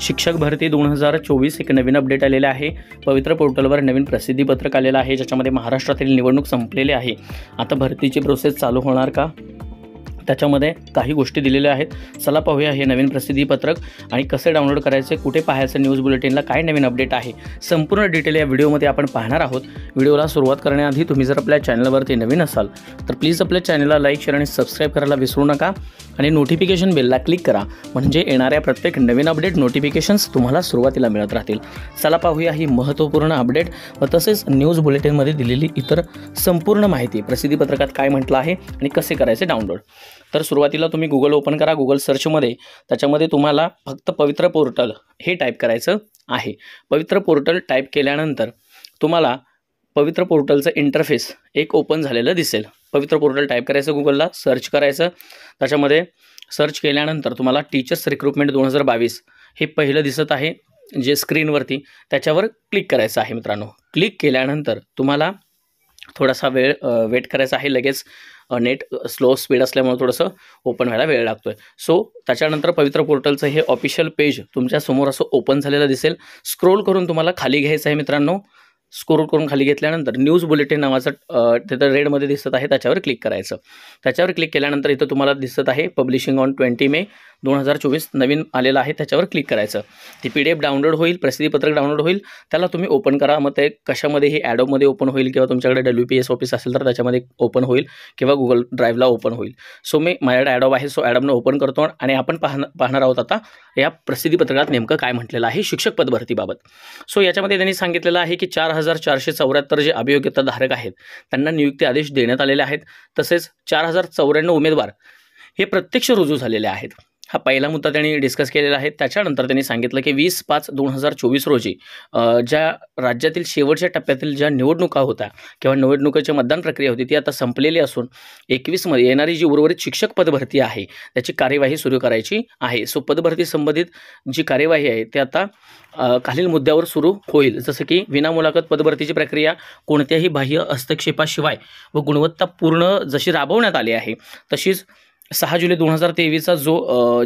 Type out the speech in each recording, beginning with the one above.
शिक्षक भरती 2024 एक नवीन अपडेट आलेला आहे। पवित्र पोर्टलवर नवीन प्रसिद्धीपत्रक आलेलं आहे, ज्याच्यामध्ये महाराष्ट्रातील निवडणूक संपलेली आहे। आता भरतीची प्रोसेस चालू होणार का, त्याच्यामध्ये काही गोष्टी दिलेल्या आहेत। चला पाहूया हे नवीन प्रसिद्धीपत्रक आणि कसे डाउनलोड करायचे, कुठे पाहायचं, न्यूज बुलेटिनला काय नवीन अपडेट आहे, संपूर्ण डिटेल या व्हिडिओमध्ये आपण पाहणार आहोत। व्हिडिओला सुरुवात करण्याआधी तुम्ही जर आपल्या चॅनलवरती नवीन असाल तर प्लीज आपल्या चॅनलला लाईक, शेअर आणि सबस्क्राइब करायला विसरू नका आणि नोटिफिकेशन बेलला क्लिक करा, म्हणजे येणाऱ्या प्रत्येक नवीन अपडेट नोटिफिकेशन्स तुम्हाला सुरुवातीला मिळत राहतील। चला पाहूया ही महत्त्वपूर्ण अपडेट व तसेच न्यूज बुलेटिनमध्ये दिलेली इतर संपूर्ण माहिती, प्रसिद्धीपत्रकात काय म्हटलं आहे आणि कसे करायचे डाउनलोड। तर सुरुवातीला तुम्ही गूगल ओपन करा, गूगल सर्चमध्ये त्याच्यामध्ये तुम्हाला फक्त पवित्र पोर्टल हे टाईप करायचं आहे। पवित्र पोर्टल टाईप केल्यानंतर तुम्हाला पवित्र पोर्टलचं इंटरफेस एक ओपन झालेलं दिसेल। पवित्र पोर्टल टाईप करायचं, गूगलला सर्च करायचं, त्याच्यामध्ये सर्च केल्यानंतर तुम्हाला टीचर्स रिक्रुटमेंट 2022 हे पहिलं दिसत आहे जे स्क्रीनवरती, त्याच्यावर क्लिक करायचं आहे मित्रांनो। क्लिक केल्यानंतर तुम्हाला थोडासा वेळ वेट करायचा आहे, लगेच नेट स्लो स्पीड असल्यामुळे थोडंसं ओपन व्हायला वेळ लागतो आहे। सो त्याच्यानंतर पवित्र पोर्टलचं हे ऑफिशियल पेज तुमच्यासमोर असं ओपन झालेलं दिसेल। स्क्रोल करून तुम्हाला खाली घ्यायचं आहे मित्रांनो। स्क्रोल करून खाली घेतल्यानंतर न्यूज बुलेटिन नावाचं तिथं रेडमध्ये दिसत आहे, त्याच्यावर क्लिक करायचं। त्याच्यावर क्लिक केल्यानंतर इथं तुम्हाला दिसत आहे पब्लिशिंग ऑन 20 मे 2024 नवीन आलेलं आहे, त्याच्यावर क्लिक करायचं। ती PDF डाउनलोड होईल, प्रसिद्धीपत्रक डाउनलोड होईल, त्याला तुम्ही ओपन करा। मग ते कशामध्ये, हे ॲडोबमध्ये ओपन होईल किंवा तुमच्याकडे WPS ऑफिस असेल तर त्याच्यामध्ये ओपन होईल किंवा गुगल ड्राईव्हला ओपन होईल। सो मी माझ्याकडे ॲडोब आहे, सो ॲडोबनं ओपन करतो आणि आपण पाहणार आहोत आता या प्रसिद्धीपत्रकात नेमकं काय म्हटलेलं आहे शिक्षक पदभरतीबाबत। सो याच्यामध्ये त्यांनी सांगितलेलं आहे की 4474 जे अभियोग्यता धारक आहेत त्यांना नियुक्ती आदेश देण्यात आलेले आहेत। तसेच 4094 उमेदवार हे प्रत्यक्ष रुजू झालेले आहेत। हा पहिला मुद्दा त्यांनी डिस्कस केलेला आहे। त्याच्यानंतर त्यांनी सांगितलं की 20/5/2024 रोजी ज्या राज्यातील शेवटच्या टप्प्यातील ज्या निवडणुका होत्या किंवा निवडणुकीची मतदान प्रक्रिया होती ती आता संपलेली असून 21मध्ये येणारी जी उर्वरित शिक्षक पदभरती आहे त्याची कार्यवाही सुरू करायची आहे। सो पदभरती संबंधित जी कार्यवाही आहे ते आता खालील मुद्द्यावर सुरू होईल, जसं की विनामुलाखत पदभरतीची प्रक्रिया कोणत्याही बाह्य हस्तक्षेपाशिवाय व गुणवत्तापूर्ण जशी राबवण्यात आली आहे तशीच 6 जुलै 2023चा जो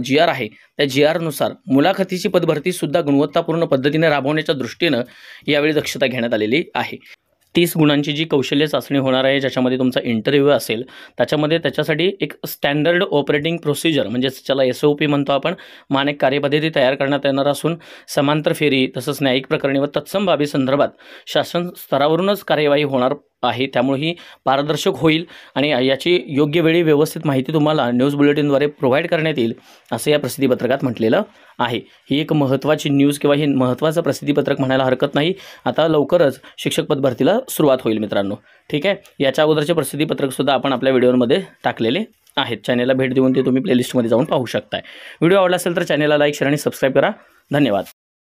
GR आहे त्या GRनुसार मुलाखतीची पदभरती सुद्धा गुणवत्तापूर्ण पद्धतीने राबवण्याच्या दृष्टीनं यावेळी दक्षता घेण्यात आलेली आहे। 30 गुणांची जी कौशल्य चाचणी होणार आहे, ज्याच्यामध्ये तुमचा इंटरव्ह्यू असेल, त्याच्यासाठी एक स्टँडर्ड ऑपरेटिंग प्रोसिजर म्हणजे ज्याला SOP म्हणतो आपण, मानक कार्यपद्धती तयार करण्यात येणार असून समांतर फेरी तसंच न्यायिक प्रकरणी व तत्सम बाबी संदर्भात शासन स्तरावरूनच कार्यवाही होणार आहे। त्यामुळे ही पारदर्शक होईल आणि याची योग्य वेळी व्यवस्थित माहिती तुम्हाला न्यूज बुलेटिनद्वारे प्रोव्हाइड करण्यात येईल असं या प्रसिद्धीपत्रकात म्हटलेलं आहे। ही एक महत्त्वाची न्यूज किंवा ही महत्त्वाचं प्रसिद्धीपत्रक म्हणायला हरकत नाही। आता लवकरच शिक्षक पदभरतीला सुरुवात होईल मित्रांनो, ठीक आहे। याच्या अगोदरचे प्रसिद्धीपत्रकसुद्धा आपण आपल्या व्हिडिओमध्ये टाकलेले आहेत, चॅनेलला भेट देऊन ते तुम्ही प्लेलिस्टमध्ये जाऊन पाहू शकताय। व्हिडिओ आवडला असेल तर चॅनेलला लाईक, शेअर आणि सबस्क्राईब करा। धन्यवाद।